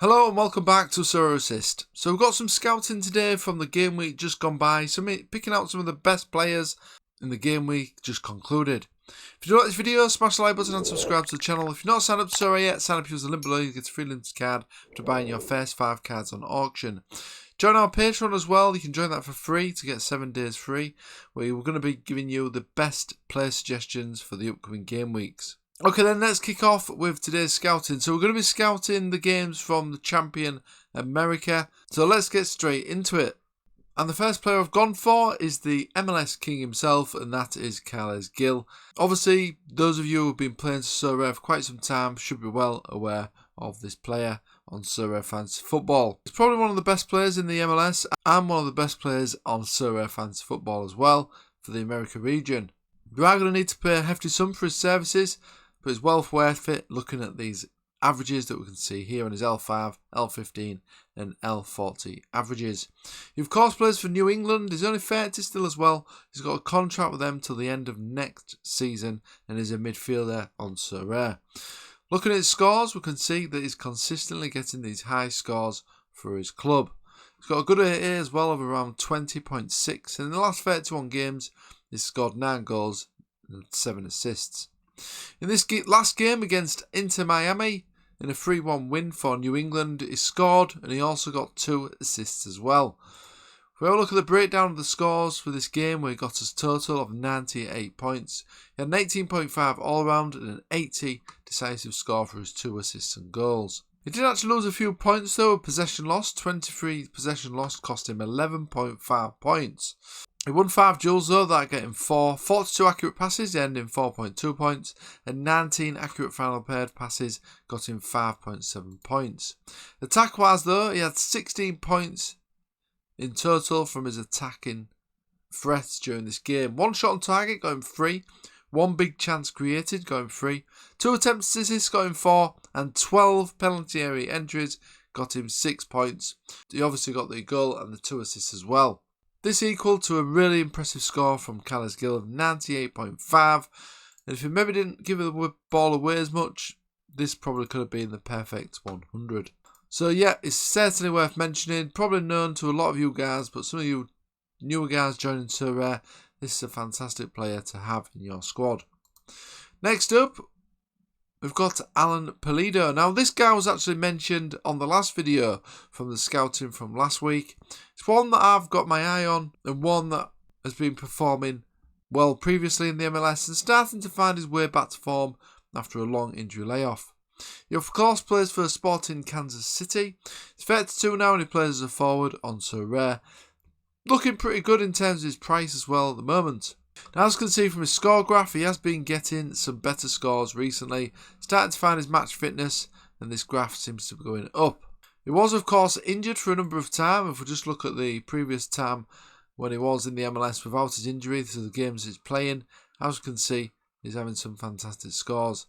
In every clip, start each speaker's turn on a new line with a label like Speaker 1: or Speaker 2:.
Speaker 1: Hello and welcome back to Sorare Assist. So we've got some scouting today from the game week just gone by, so picking out some of the best players in the game week just concluded. If you like this video, smash the like button and subscribe to the channel. If you're not signed up to Sorare yet, sign up using the link below. You get a free limited card after buying your first 5 cards on auction. Join our Patreon as well. You can join that for free to get 7 days free, where we're going to be giving you the best player suggestions for the upcoming game weeks. Okay, then let's kick off with today's scouting. So we're going to be scouting the games from the champion America. So let's get straight into it. And the first player I've gone for is the MLS king himself, and that is Carles Gil. Obviously, those of you who have been playing Sorare for quite some time should be well aware of this player on Sorare Fantasy Football. He's probably one of the best players in the MLS and one of the best players on Sorare Fantasy Football as well for the America region. You are going to need to pay a hefty sum for his services, but it's well worth it looking at these averages that we can see here on his L5, L15 and L40 averages. He of course plays for New England. He's only 30 still as well. He's got a contract with them till the end of next season and is a midfielder on Sorare. Looking at his scores, we can see that he's consistently getting these high scores for his club. He's got a good AA as well of around 20.6, and in the last 31 games he's scored 9 goals and 7 assists. In this last game against Inter Miami, in a 3-1 win for New England, he scored and he also got 2 assists as well. If we have a look at the breakdown of the scores for this game, where he got his total of 98 points. He had an 18.5 all-round and an 80 decisive score for his 2 assists and goals. He did actually lose a few points though, with possession loss. 23 possession loss cost him 11.5 points. He won 5 duels though, that got him 4. 42 accurate passes, ending 4.2 points. And 19 accurate final paired passes got him 5.7 points. Attack-wise though, he had 16 points in total from his attacking threats during this game. 1 shot on target got him 3. 1 big chance created got him 3. 2 attempts assists got him 4. And 12 penalty area entries got him 6 points. He obviously got the goal and the 2 assists as well. This equal to a really impressive score from Carles Gil of 98.5. And if he maybe didn't give the ball away as much, this probably could have been the perfect 100. So yeah, it's certainly worth mentioning. Probably known to a lot of you guys, but some of you newer guys joining Sorare, this is a fantastic player to have in your squad. Next up, we've got Alan Pulido. Now this guy was actually mentioned on the last video from the scouting from last week. It's one that I've got my eye on and one that has been performing well previously in the MLS and starting to find his way back to form after a long injury layoff. He of course plays for Sporting Kansas City. He's 32 now and he plays as a forward on Sorare. Looking pretty good in terms of his price as well at the moment. Now, as you can see from his score graph, he has been getting some better scores recently, starting to find his match fitness, and this graph seems to be going up. He was, of course, injured for a number of time. If we just look at the previous time when he was in the MLS without his injury to the games he's playing, as you can see, he's having some fantastic scores.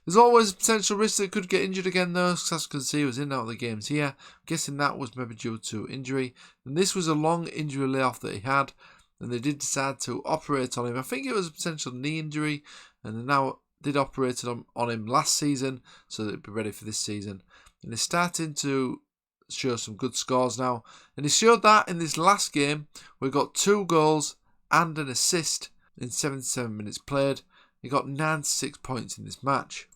Speaker 1: There's always a potential risk that he could get injured again though, because as you can see, he was in and out of the games here. I'm guessing that was maybe due to injury, and this was a long injury layoff that he had. And they did decide to operate on him. I think it was a potential knee injury, and they now did operate on him last season so that he'd be ready for this season. And he's starting to show some good scores now. And he showed that in this last game. We got 2 goals and an assist in 77 minutes played. He got 96 points in this match.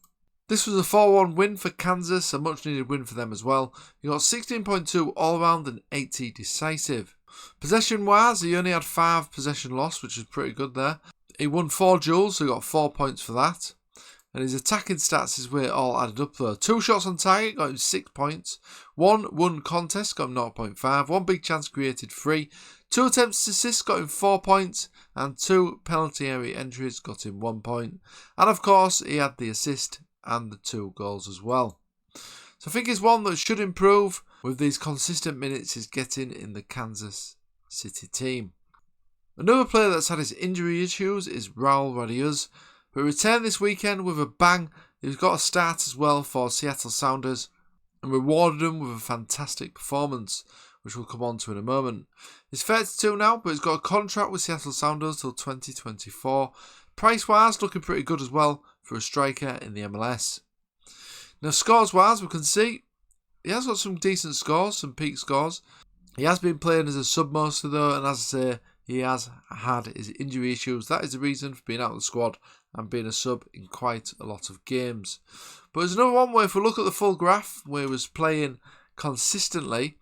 Speaker 1: This was a 4-1 win for Kansas, a much needed win for them as well. He got 16.2 all round and 80 decisive. Possession wise, he only had 5 possession loss, which is pretty good there. He won 4 duels, so he got 4 points for that. And his attacking stats is where it all added up though. 2 shots on target got him 6 points. 1 won contest got him 0.5. 1 big chance created 3. 2 attempts to assist got him 4 points. And 2 penalty area entries got him 1 point. And of course, he had the assist and the 2 goals as well. So I think it's one that should improve with these consistent minutes he's getting in the Kansas City team. Another player that's had his injury issues is Raul Rodriguez, but he returned this weekend with a bang. He's got a start as well for Seattle Sounders and rewarded them with a fantastic performance, which we'll come on to in a moment. He's 32 now, but he's got a contract with Seattle Sounders till 2024. Price-wise, looking pretty good as well for a striker in the MLS. Now, scores-wise, we can see he has got some decent scores, some peak scores. He has been playing as a sub mostly though, and as I say, he has had his injury issues. That is the reason for being out of the squad and being a sub in quite a lot of games. But there's another one where if we look at the full graph, where he was playing consistently,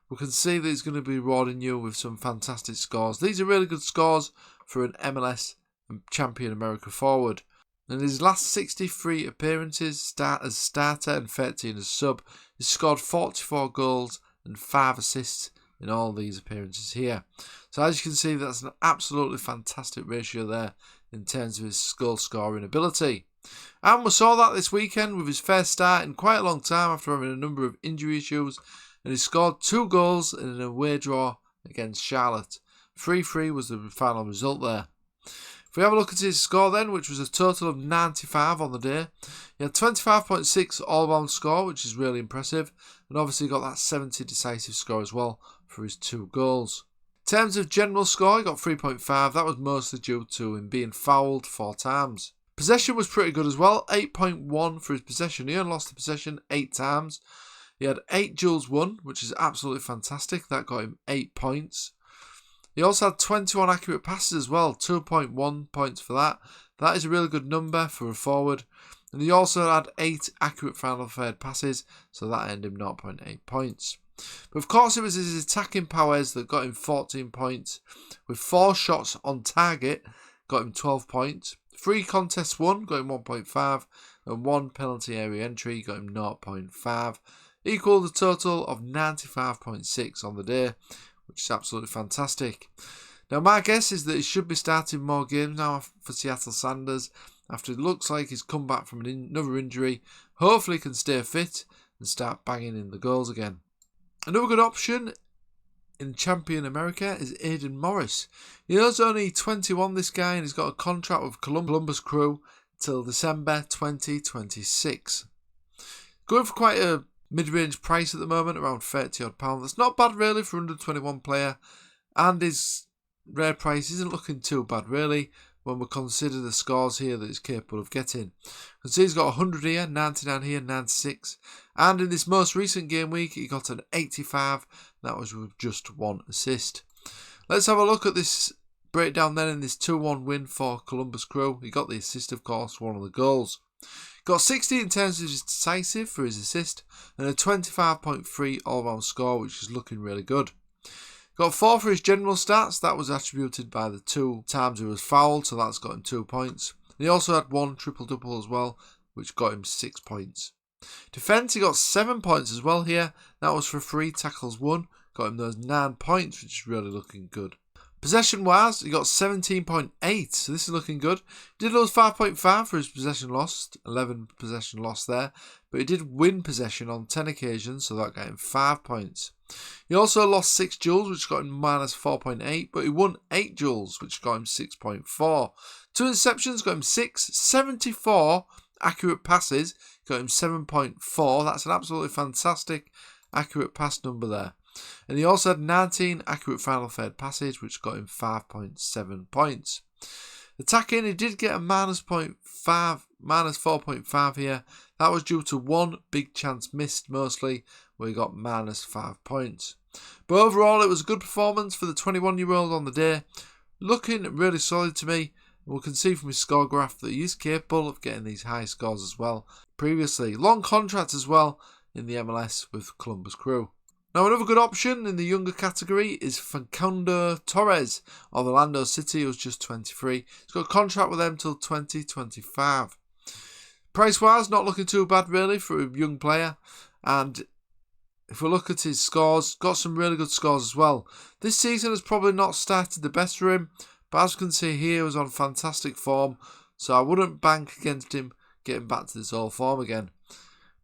Speaker 1: we can see that he's going to be rewarding you with some fantastic scores. These are really good scores for an MLS Champion America forward. In his last 63 appearances as starter and 13 as sub, he's scored 44 goals and 5 assists in all these appearances here. So as you can see, that's an absolutely fantastic ratio there in terms of his goal scoring ability. And we saw that this weekend with his first start in quite a long time after having a number of injury issues, and he scored 2 goals in an away draw against Charlotte. 3-3 was the final result there. If we have a look at his score then, which was a total of 95 on the day, he had 25.6 all-round score, which is really impressive, and obviously got that 70 decisive score as well for his 2 goals. In terms of general score, he got 3.5. That was mostly due to him being fouled 4 times. Possession was pretty good as well, 8.1 for his possession. He only lost the possession 8 times. He had 8 duels won, which is absolutely fantastic. That got him 8 points. He also had 21 accurate passes as well, 2.1 points for that. That is a really good number for a forward. And he also had 8 accurate final third passes, so that earned him 0.8 points. But of course it was his attacking powers that got him 14 points, with 4 shots on target, got him 12 points. 3 contests won, got him 1.5, and 1 penalty area entry, got him 0.5, equal the total of 95.6 on the day, which is absolutely fantastic. Now my guess is that he should be starting more games now for Seattle Sanders after it looks like he's come back from another injury. Hopefully he can stay fit and start banging in the goals again. Another good option in Champion America is Aiden Morris. He is only 21, this guy, and he's got a contract with Columbus Crew till December 2026. Going for quite a mid-range price at the moment, around £30 odd. That's not bad really for under 21 player, and his rare price isn't looking too bad really when we consider the scores here that he's capable of getting. You can see he's got 100 here, 99 here, 96, and in this most recent game week he got an 85. That was with just 1 assist. Let's have a look at this breakdown then in this 2-1 win for Columbus Crew. He got the assist, of course, one of the goals. Got 60 in terms of his decisive for his assist, and a 25.3 all-round score, which is looking really good. Got 4 for his general stats. That was attributed by the 2 times he was fouled, so that's got him 2 points. And he also had 1 triple-double as well, which got him 6 points. Defence, he got 7 points as well here. That was for 3 tackles won. Got him those 9 points, which is really looking good. Possession-wise, he got 17.8, so this is looking good. He did lose 5.5 for his possession lost, 11 possession lost there, but he did win possession on 10 occasions, so that got him 5 points. He also lost 6 duels, which got him minus 4.8, but he won 8 duels, which got him 6.4. 2 interceptions got him 6, 74 accurate passes, got him 7.4. That's an absolutely fantastic accurate pass number there. And he also had 19 accurate final third passes, which got him 5.7 points. Attacking, he did get a minus 4.5 here. That was due to 1 big chance missed mostly, where he got minus 5 points. But overall, it was a good performance for the 21-year-old on the day. Looking really solid to me. We can see from his score graph that he is capable of getting these high scores as well. Previously, long contract as well in the MLS with Columbus Crew. Now another good option in the younger category is Facundo Torres of Orlando City, who's just 23. He's got a contract with them till 2025. Price-wise, not looking too bad really for a young player. And if we look at his scores, got some really good scores as well. This season has probably not started the best for him, but as you can see here, he was on fantastic form. So I wouldn't bank against him getting back to this old form again.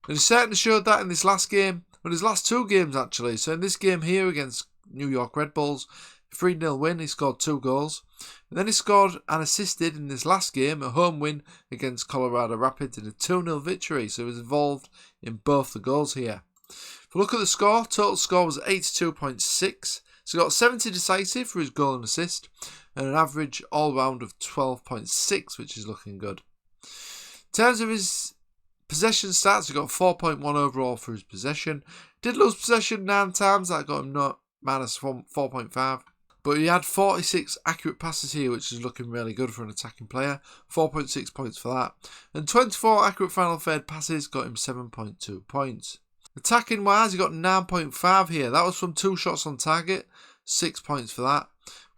Speaker 1: And he certainly showed that in this last game. Well, his last 2 games actually. So in this game here against New York Red Bulls, 3-0 win, he scored 2 goals. And then he scored and assisted in this last game, a home win against Colorado Rapids in a 2-0 victory. So he was involved in both the goals here. If we look at the score, total score was 82.6. So he got 70 decisive for his goal and assist, and an average all-round of 12.6, which is looking good. In terms of his
Speaker 2: Possession stats, he got 4.1 overall for his possession. Did lose possession 9 times, that got him minus 4.5. But he had 46 accurate passes here, which is looking really good for an attacking player. 4.6 points for that. And 24 accurate final third passes got him 7.2 points. Attacking wise, he got 9.5 here. That was from 2 shots on target. 6 points for that.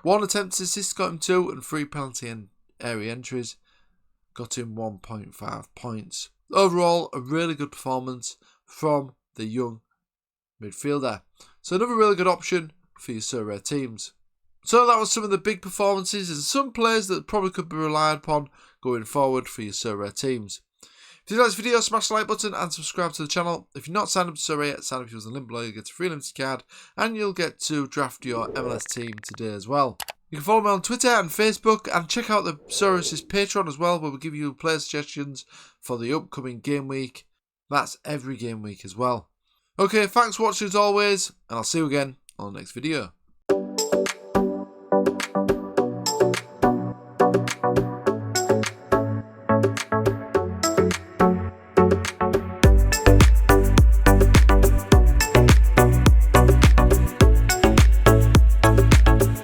Speaker 2: 1 attempted assist got him 2, and 3 penalty area entries got him 1.5 points. Overall, a really good performance from the young midfielder. So another really good option for your Sorare teams. So that was some of the big performances and some players that probably could be relied upon going forward for your Sorare teams. If you like this video, smash the like button and subscribe to the channel. If you're not signed up to Sorare, sign up using the link below. You'll get a free limited card and you'll get to draft your MLS team today as well. You can follow me on Twitter and Facebook and check out the Sorare Assist Patreon as well, where we give you player suggestions for the upcoming game week. That's every game week as well. Okay, thanks for watching as always, and I'll see you again on the next video.